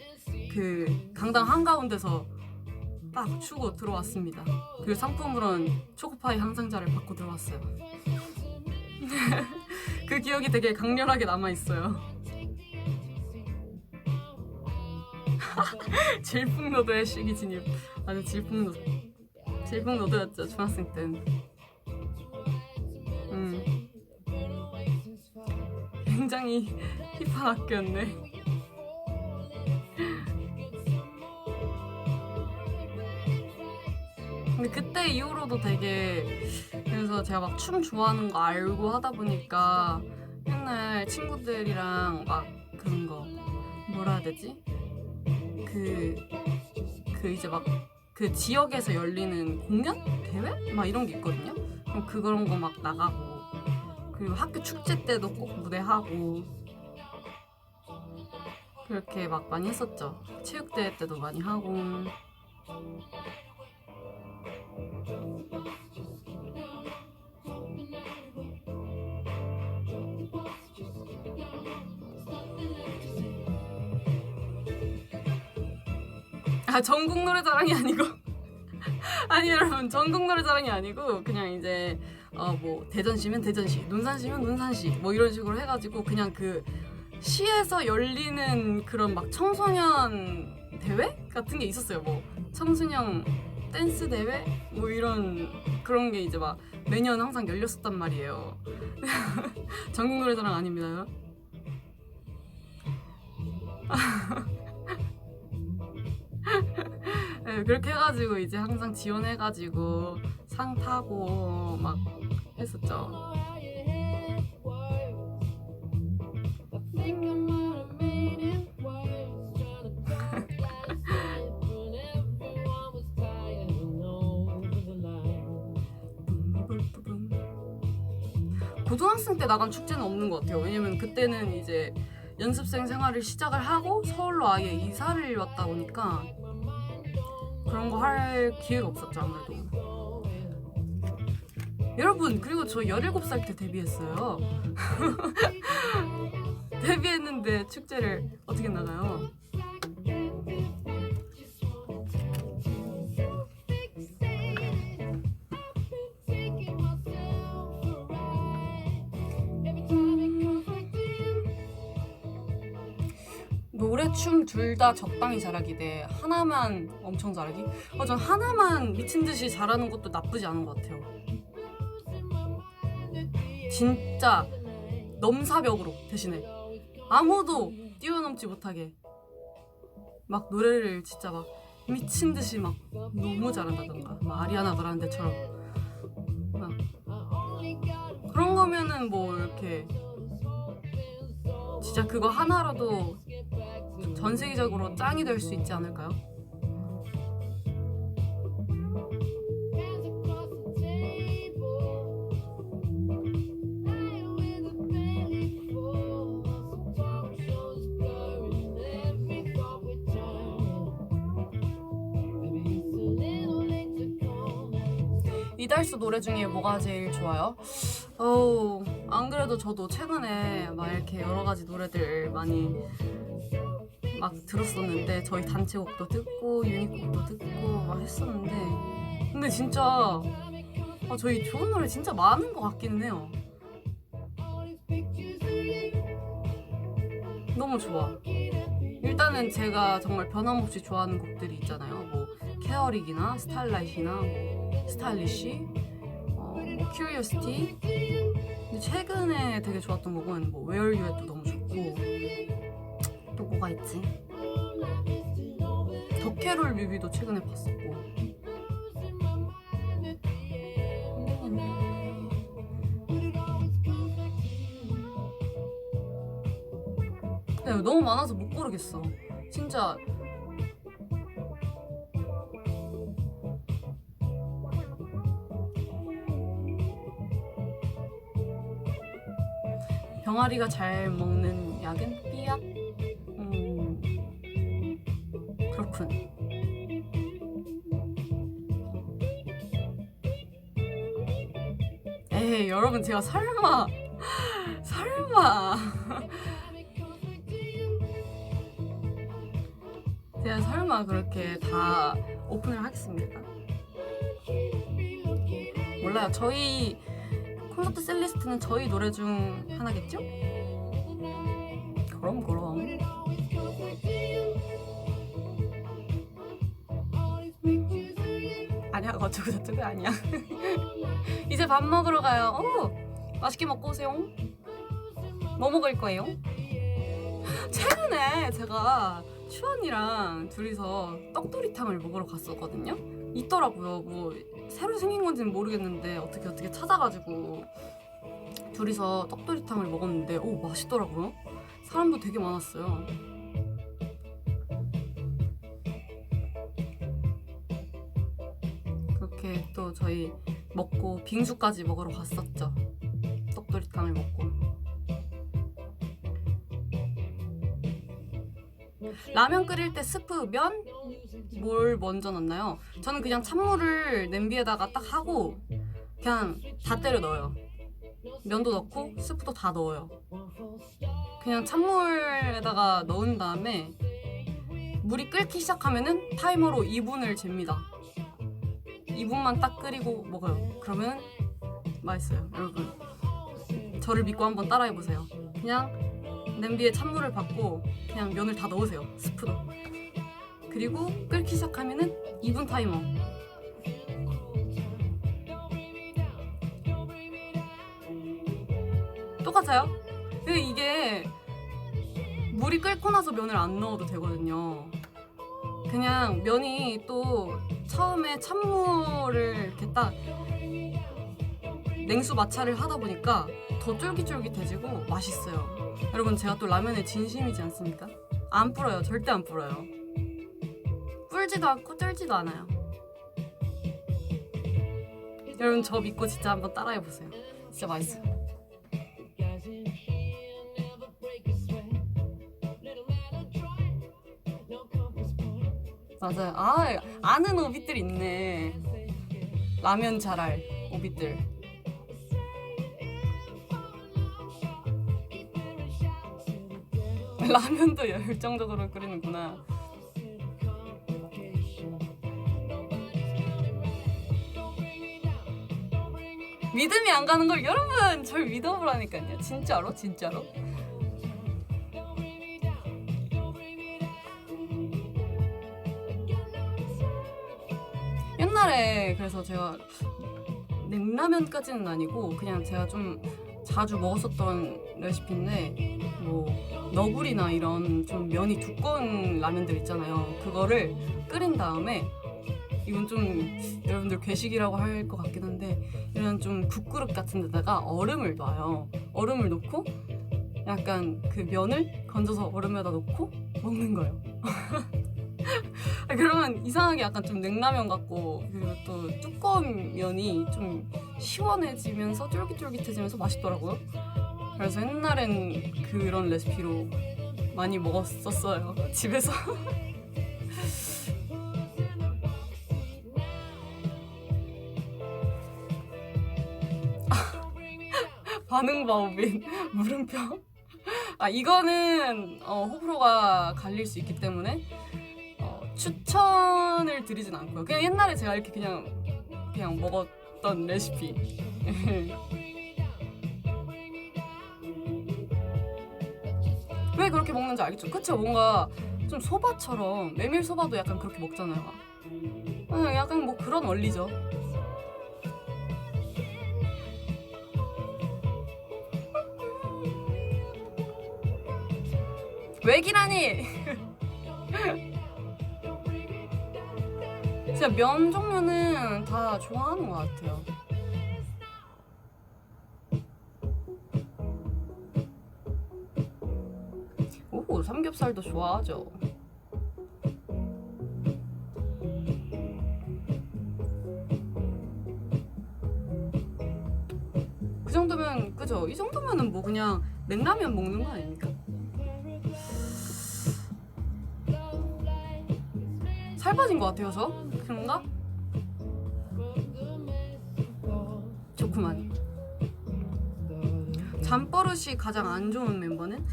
그 강당 한가운데서 딱 추고 들어왔습니다. 그리고 상품으로는 초코파이 한 상자를 받고 들어왔어요. 그 기억이 되게 강렬하게 남아있어요. 질풍노도의 시기 진입. 아주 질풍노도였죠, 중학생 땐. 굉장히 힙한 학교였네. 근데 그때 이후로도 되게, 그래서 제가 막 춤 좋아하는 거 알고 하다 보니까 맨날 친구들이랑 막 그런 거 뭐라 해야 되지? 그 이제 막 그 지역에서 열리는 공연? 대회? 막 이런 게 있거든요? 그럼 그런 거 막 나가고, 그리고 학교 축제 때도 꼭 무대하고, 그렇게 막 많이 했었죠. 체육대회 때도 많이 하고. 아, 전국 노래자랑이 아니고 아니 여러분, 전국 노래자랑이 아니고 그냥 이제 뭐 대전시면 대전시, 논산시면 논산시 뭐 이런 식으로 해가지고 그냥 그 시에서 열리는 그런 막 청소년 대회 같은 게 있었어요. 뭐 청소년 댄스 대회 뭐 이런 그런 게 이제 막 매년 항상 열렸었단 말이에요. 전국 노래자랑 아닙니다. 네, 그렇게 해가지고 이제 항상 지원해가지고 상 타고 막 했었죠. 고등학생 때 나간 축제는 없는 것 같아요. 왜냐면 그때는 이제 연습생 생활을 시작을 하고 서울로 아예 이사를 왔다 보니까 그런 거 할 기회가 없었죠, 아무래도. 여러분, 그리고 저 17살 때 데뷔했어요. 데뷔했는데 축제를 어떻게 나가요? 노래, 춤 둘 다 적당히 잘하기 대 하나만 엄청 잘하기? 전 하나만 미친듯이 잘하는 것도 나쁘지 않은 것 같아요. 진짜 넘사벽으로 대신에 아무도 뛰어넘지 못하게 막 노래를 진짜 막 미친 듯이 막 너무 잘한다던가 막 아리아나 그란데처럼 막 그런 거면은 뭐 이렇게 진짜 그거 하나로도 전 세계적으로 짱이 될 수 있지 않을까요? 이달수 노래 중에 뭐가 제일 좋아요? 안 그래도 저도 최근에 막 이렇게 여러 가지 노래들 많이 막 들었었는데 저희 단체곡도 듣고 유닛곡도 듣고 막 했었는데 근데 진짜 저희 좋은 노래 진짜 많은 것 같기는 해요. 너무 좋아. 일단은 제가 정말 변함없이 좋아하는 곡들이 있잖아요. 뭐 케어릭이나 스타일라이트나 뭐 스타일리시, 뭐 큐리오시티. 근데 최근에 되게 좋았던 곡은 뭐 Where You At도 너무 좋고 또 뭐가 있지? 덕캐롤 뮤비도 최근에 봤었고. 네, 너무 많아서 못 고르겠어. 진짜. 병아리가 잘 먹는 약은 삐약? 그렇군. 에이, 여러분, 제가 설마 제가 설마 그렇게 다 오픈을 하겠습니까? 몰라요. 저희 콘서트 셀리스트는 저희 노래 중 하나겠죠? 그럼. 아니야, 어쩌고 저쩌고 아니야. 이제 밥 먹으러 가요. 맛있게 먹고 오세요. 뭐 먹을 거예요? 최근에 제가 추언이랑 둘이서 떡도리탕을 먹으러 갔었거든요. 있더라고요. 뭐 새로 생긴 건지는 모르겠는데 어떻게 찾아가지고 둘이서 떡도리탕을 먹었는데 맛있더라고요. 사람도 되게 많았어요. 그렇게 또 저희 먹고 빙수까지 먹으러 갔었죠. 떡도리탕을 먹고. 라면 끓일 때 스프, 면? 뭘 먼저 넣나요? 저는 그냥 찬물을 냄비에다가 딱 하고 그냥 다 때려 넣어요. 면도 넣고 스프도 다 넣어요. 그냥 찬물에다가 넣은 다음에 물이 끓기 시작하면은 타이머로 2분을 잽니다. 2분만 딱 끓이고 먹어요. 그러면 맛있어요. 여러분, 저를 믿고 한번 따라해보세요. 그냥 냄비에 찬물을 받고 그냥 면을 다 넣으세요. 스프도. 그리고 끓기 시작하면은 2분 타이머. 똑같아요? 근데 이게 물이 끓고 나서 면을 안 넣어도 되거든요. 그냥 면이 또 처음에 찬물을 이렇게 딱 냉수 마찰을 하다 보니까 더 쫄깃쫄깃해지고 맛있어요. 여러분, 제가 또 라면에 진심이지 않습니까? 안 불어요. 절대 안 불어요. 불지도 않고 쫄지도 않아요. 여러분, 저 믿고 진짜 한번 따라해보세요. 진짜 맛있어요. 맞아요. 아는 오빛들 있네. 라면 잘할 오빛들. 라면도 열정적으로 끓이는구나. 믿음이 안 가는 걸 여러분 절 믿어보라니까요. 진짜로. 옛날에 그래서 제가 냉라면까지는 아니고 그냥 제가 좀 자주 먹었었던 레시피인데 뭐 너구리나 이런 좀 면이 두꺼운 라면들 있잖아요. 그거를 끓인 다음에 이건 좀 여러분들 괴식이라고 할 것 같긴 한데 이런 좀 국그릇 같은 데다가 얼음을 놔요. 얼음을 넣고 약간 그 면을 건져서 얼음에다 넣고 먹는 거예요. 그러면 이상하게 약간 좀 냉라면 같고 그리고 또 두꺼운 면이 좀 시원해지면서 쫄깃쫄깃해지면서 맛있더라고요. 그래서 옛날엔 그런 레시피로 많이 먹었었어요. 집에서. 반응 바오빈 물음표. 이거는 호불호가 갈릴 수 있기 때문에 추천을 드리진 않고요. 그냥 옛날에 제가 이렇게 그냥 먹었던 레시피. 왜 그렇게 먹는지 알겠죠? 그쵸? 뭔가 좀 소바처럼 메밀소바도 약간 그렇게 먹잖아요. 약간 뭐 그런 원리죠. 왜기라니! 진짜 면 종류는 다 좋아하는 것 같아요. 오, 삼겹살도 좋아하죠. 그 정도면, 그죠? 이 정도면은 뭐 그냥 냉라면 먹는 거 아닙니까? 살 빠진 것 같아요, 저? 그런가? 좋구만. 잠버릇이 가장 안 좋은 멤버는?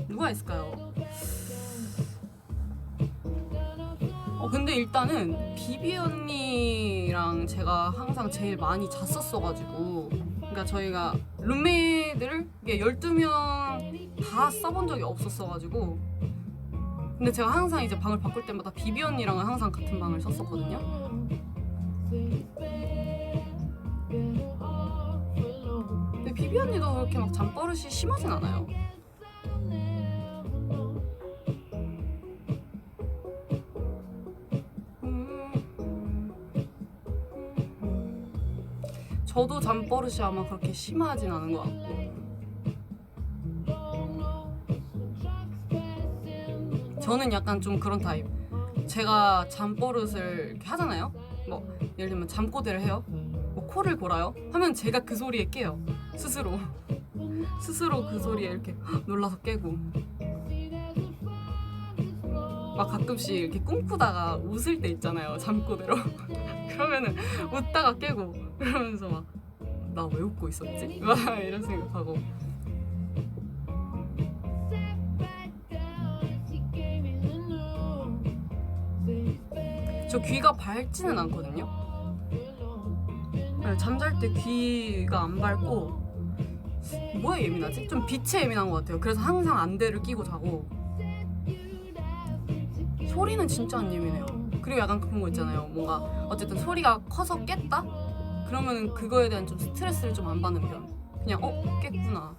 누가 있을까요? 근데 일단은 비비 언니랑 제가 항상 제일 많이 잤었어가지고, 그러니까 저희가 룸메이들을 12명 다 써본 적이 없었어가지고, 근데 제가 항상 이제 방을 바꿀 때마다 비비 언니랑은 항상 같은 방을 썼었거든요. 근데 비비 언니도 그렇게 막 잠버릇이 심하진 않아요. 저도 잠버릇이 아마 그렇게 심하진 않은 것 같고. 저는 약간 좀 그런 타입. 제가 잠버릇을 이렇게 하잖아요. 뭐 예를 들면 잠꼬대를 해요. 뭐 코를 골아요. 하면 제가 그 소리에 깨요. 스스로 그 소리에 이렇게 놀라서 깨고. 막 가끔씩 이렇게 꿈꾸다가 웃을 때 있잖아요. 잠꼬대로. 그러면은 웃다가 깨고 그러면서 막 나 왜 웃고 있었지? 막 이런 생각하고. 저 귀가 밝지는 않거든요. 네, 잠잘 때 귀가 안 밝고 뭐에 예민하지? 좀 빛에 예민한 것 같아요. 그래서 항상 안대를 끼고 자고. 소리는 진짜 안 예민해요. 그리고 약간 그런 거 있잖아요. 뭔가 어쨌든 소리가 커서 깼다? 그러면 그거에 대한 좀 스트레스를 좀 안 받는 편. 그냥 깼구나.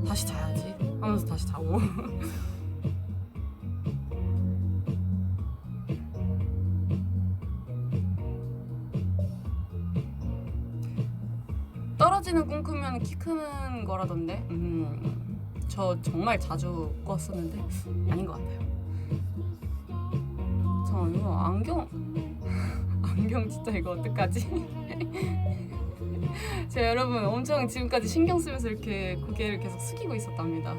다시 자야지 하면서 다시 자고. 떨어지는 꿈 꾸면 키 크는 거라던데. 저 정말 자주 꿨었는데 아닌 것 같아요. 저 이거 안경 진짜 이거 어떡하지? 제가 여러분 엄청 지금까지 신경 쓰면서 이렇게 고개를 계속 숙이고 있었답니다.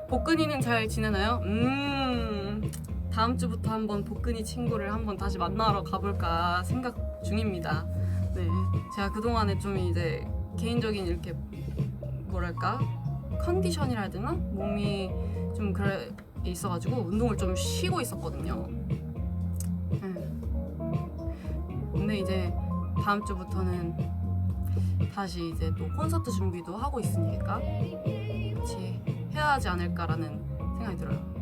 복근이는 잘 지내나요? 다음 주부터 한번 복근이 친구를 한번 다시 만나러 가볼까 생각 중입니다. 네, 제가 그동안에 좀 이제 개인적인 이렇게 뭐랄까 컨디션이라 해야 되나? 몸이 좀 그래 있어가지고 운동을 좀 쉬고 있었거든요. 근데 이제 다음 주부터는 다시 이제 또 콘서트 준비도 하고 있으니까 같이 해야 하지 않을까라는 생각이 들어요.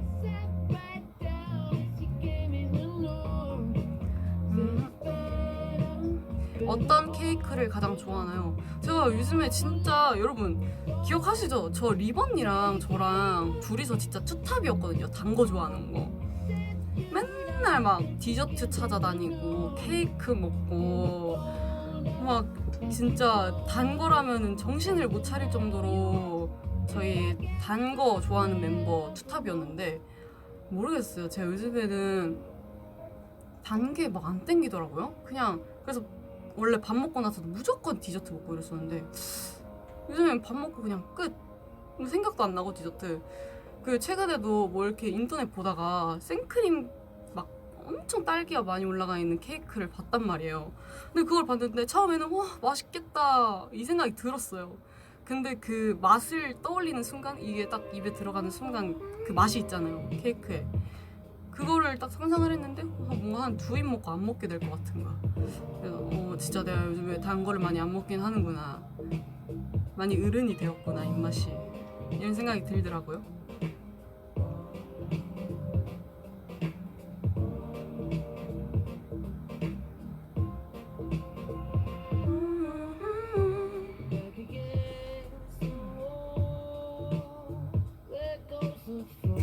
어떤 케이크를 가장 좋아하나요? 제가 요즘에 진짜 여러분 기억하시죠? 저 리번이랑 저랑 둘이서 진짜 투탑이었거든요. 단 거 좋아하는 거. 맨날 막 디저트 찾아다니고 케이크 먹고 막 진짜 단 거라면 정신을 못 차릴 정도로 저희 단 거 좋아하는 멤버 투탑이었는데 모르겠어요. 제가 요즘에는 단 게 막 안 땡기더라고요. 그냥 그래서 원래 밥 먹고 나서도 무조건 디저트 먹고 이랬었는데 요즘엔 밥 먹고 그냥 끝. 생각도 안 나고 디저트. 그 최근에도 뭐 이렇게 인터넷 보다가 생크림 막 엄청 딸기가 많이 올라가 있는 케이크를 봤단 말이에요. 근데 그걸 봤는데 처음에는 와 맛있겠다 이 생각이 들었어요. 근데 그 맛을 떠올리는 순간 이게 딱 입에 들어가는 순간 그 맛이 있잖아요 케이크에. 그거를 딱 상상을 했는데 뭔가 한 두 입 먹고 안 먹게 될 것 같은 거야. 그래서 진짜 내가 요즘에 단 거를 많이 안 먹긴 하는구나. 많이 어른이 되었구나 입맛이. 이런 생각이 들더라고요.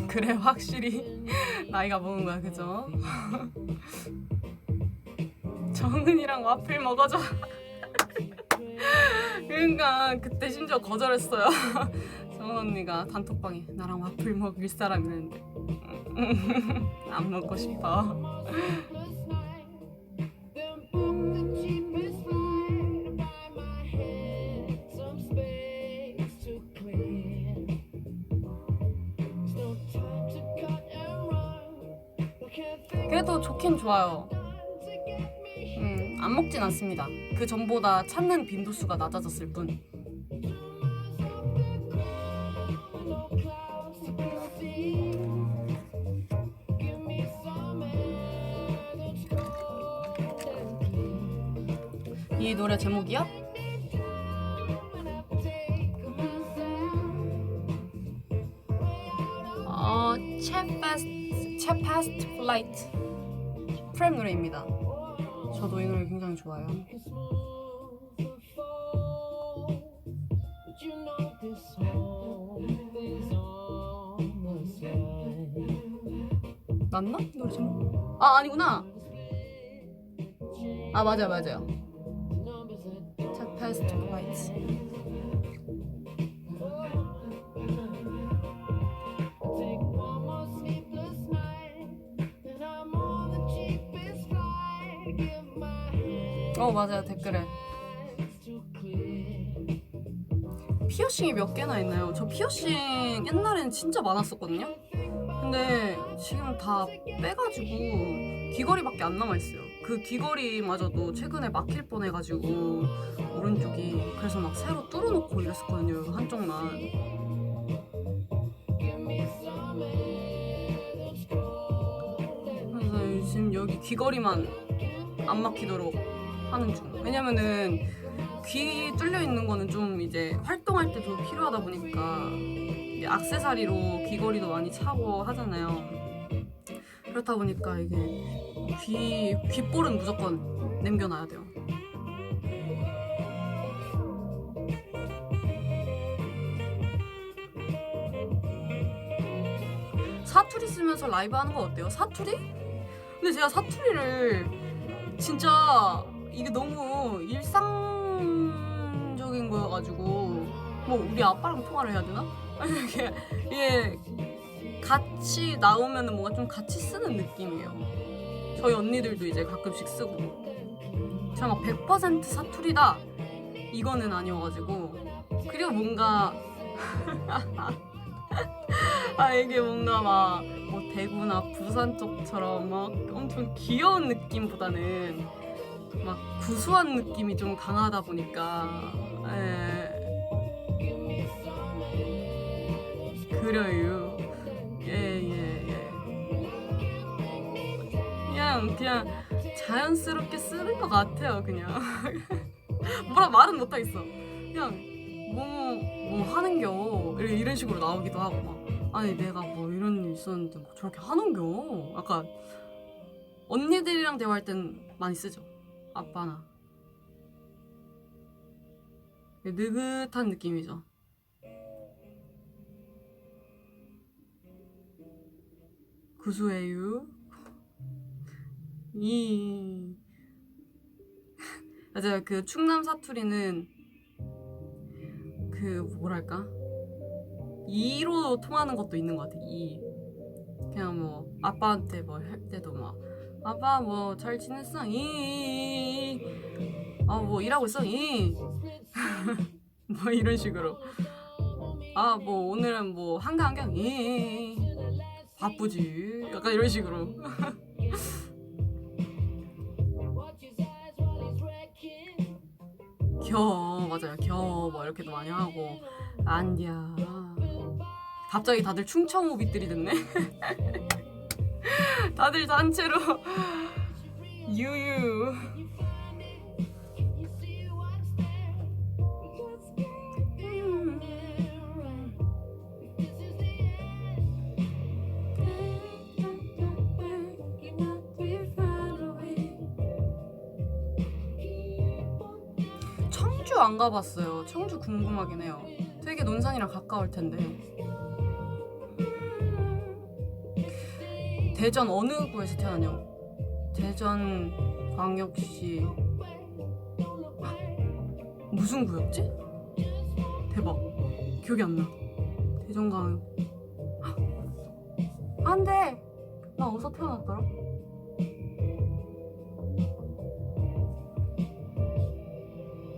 그래 확실히 나이가 먹은 거야 그죠? 정은이랑 와플 먹어줘. 그러니까 그때 심지어 거절했어요. 정은 언니가 단톡방에 나랑 와플 먹을 사람 있는데 안 먹고 싶어. 그래도 좋긴 좋아요. 안 먹진 않습니다. 그 전보다 찾는 빈도수가 낮아졌을 뿐. 이 노래 제목이요? Chap Past Flight 프렘 노래입니다. 저도 이 노래 굉장히 좋아요. 맞나? 노래 제목? 아니구나. 맞아요. Chap Past Flight. 맞아요 댓글에 피어싱이 몇 개나 있나요? 저 피어싱 옛날엔 진짜 많았었거든요. 근데 지금 다 빼가지고 귀걸이밖에 안 남아있어요. 그 귀걸이마저도 최근에 막힐 뻔해가지고 오른쪽이 그래서 막 새로 뚫어놓고 이랬었거든요 한쪽만. 그래서 지금 여기 귀걸이만 안 막히도록 하는 중. 왜냐면은 귀 뚫려 있는 거는 좀 이제 활동할 때도 필요하다 보니까 이제 액세서리로 귀걸이도 많이 차고 하잖아요. 그렇다 보니까 이게 귓볼은 무조건 남겨놔야 돼요. 사투리 쓰면서 라이브 하는 거 어때요? 사투리? 근데 제가 사투리를 진짜 이게 너무 일상적인 거여가지고 뭐 우리 아빠랑 통화를 해야 되나? 이게 같이 나오면은 뭔가 좀 같이 쓰는 느낌이에요. 저희 언니들도 이제 가끔씩 쓰고. 제가 막 100% 사투리다 이거는 아니어가지고. 그리고 뭔가 이게 뭔가 막 뭐 대구나 부산 쪽처럼 막 엄청 귀여운 느낌보다는 막 구수한 느낌이 좀 강하다 보니까 그래요. 그냥 자연스럽게 쓰는 것 같아요. 그냥 뭐라 말은 못하겠어. 그냥 뭐 하는겨 이런 식으로 나오기도 하고 막 아니 내가 뭐 이런 일 있었는데 뭐 저렇게 하는겨. 약간 언니들이랑 대화할 땐 많이 쓰죠. 아빠나 느긋한 느낌이죠. 구수해요. 맞아요. 그 충남 사투리는 그 뭐랄까, 이로 통하는 것도 있는 것 같아. 이 그냥 뭐 아빠한테 뭐 할 때도 막 아빠 뭐 잘 지냈어? 뭐 일하고 있어? 뭐 이런 식으로. 뭐 오늘은 뭐 한강 바쁘지. 약간 이런 식으로. 맞아요. 뭐 이렇게도 많이 하고. 안디야. 갑자기 다들 충청호빗들이 됐네. 다들 단체로 유유. 청주 안 가봤어요. 청주 궁금하긴 해요. 되게 논산이랑 가까울 텐데. 대전 어느 구에서 태어나요? 대전 광역시 무슨 구였지? 대박, 기억이 안 나. 대전 광역. 안돼, 나 어디서 태어났더라?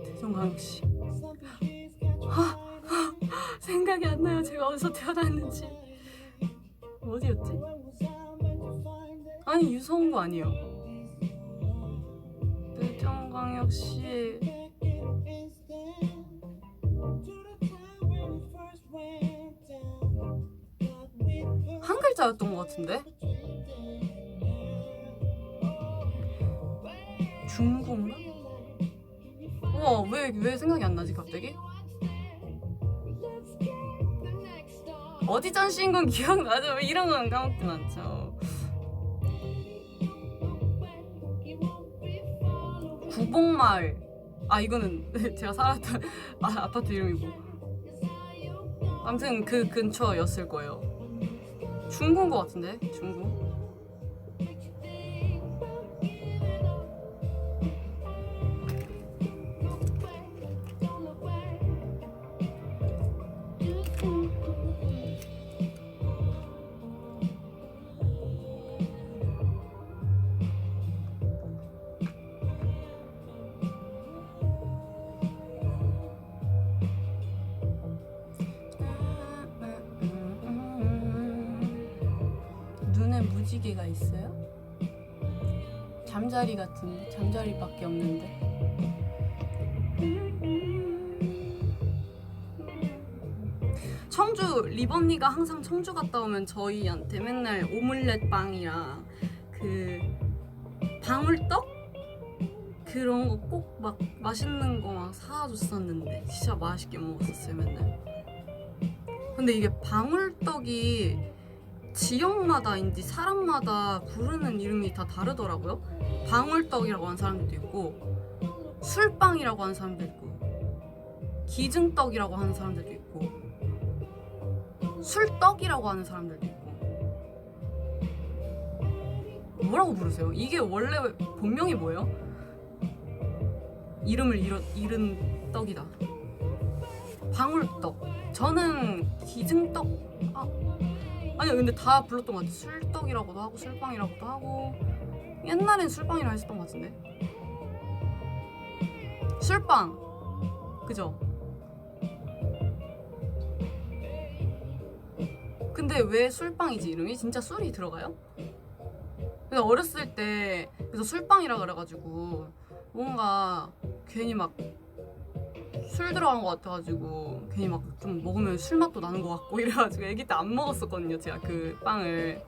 대전 광역시. 생각이 안 나요. 제가 어디서 태어났는지. 어디였지? 아니, 유성구 아니에요. 대전광역시 한 글자였던 것 같은데? 중구인가? 우와, 왜 생각이 안 나지 갑자기? 어디 전시인 건 기억나죠? 왜 이런 건 까먹진 않죠. 구봉마을. 이거는 제가 살았던 아파트 이름이고. 아무튼 그 근처였을 거예요. 중구인 것 같은데? 중구. 눈에 무지개가 있어요? 잠자리 같은데? 잠자리밖에 없는데. 청주, 리번니가 항상 청주 갔다 오면 저희한테 맨날 오믈렛 빵이랑 그 방울떡? 그런 거 꼭 막 맛있는 거 막 사줬었는데 진짜 맛있게 먹었었어요 맨날. 근데 이게 방울떡이 지역마다인지 사람마다 부르는 이름이 다 다르더라고요. 방울떡이라고 하는 사람들도 있고, 술빵이라고 하는 사람도 있고, 기증떡이라고 하는 사람들도 있고, 술떡이라고 하는 사람들도 있고. 뭐라고 부르세요? 이게 원래 본명이 뭐예요? 이름을 잃은 떡이다. 방울떡. 저는 기증떡. 아니 근데 다 불렀던 것 같아. 술떡이라고도 하고 술빵이라고도 하고. 옛날엔 술빵이라 했었던 것 같은데. 술빵. 그죠? 근데 왜 술빵이지 이름이? 진짜 술이 들어가요? 그래서 어렸을 때 그래서 술빵이라 그래가지고 뭔가 괜히 막 술 들어간 것 같아가지고 괜히 막 좀 먹으면 술 맛도 나는 것 같고 이래가지고 애기 때 안 먹었었거든요 제가 그 빵을.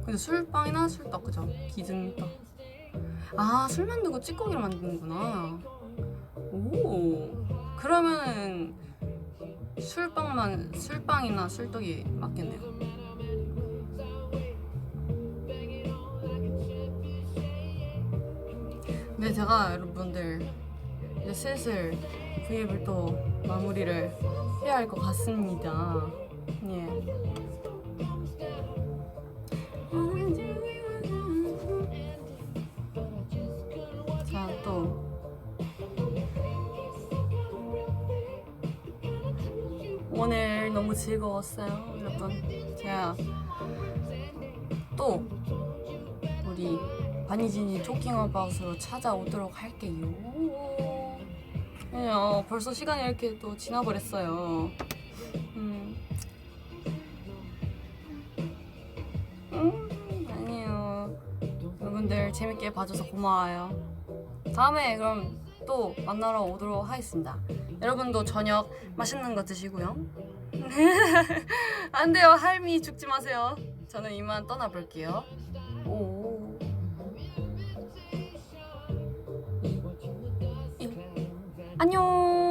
근데 술빵이나 술떡 그죠? 기증떡. 술 만들고 찌꺼기를 만드는구나. 오, 그러면은 술빵이나 술떡이 맞겠네요. 네, 제가 여러분들 이제 슬슬 V앱을 또 마무리를 해야 할 것 같습니다. 예. 자, 또 오늘 너무 즐거웠어요, 여러분. 제가 또 우리 바니진이 토킹 어바웃으로 찾아오도록 할게요. 벌써 시간이 이렇게 또 지나버렸어요. 아니에요. 여러분들 재밌게 봐줘서 고마워요. 다음에 그럼 또 만나러 오도록 하겠습니다. 여러분도 저녁 맛있는 거 드시고요. 안 돼요, 할미 죽지 마세요. 저는 이만 떠나볼게요. 오. 2, 1. 안녕.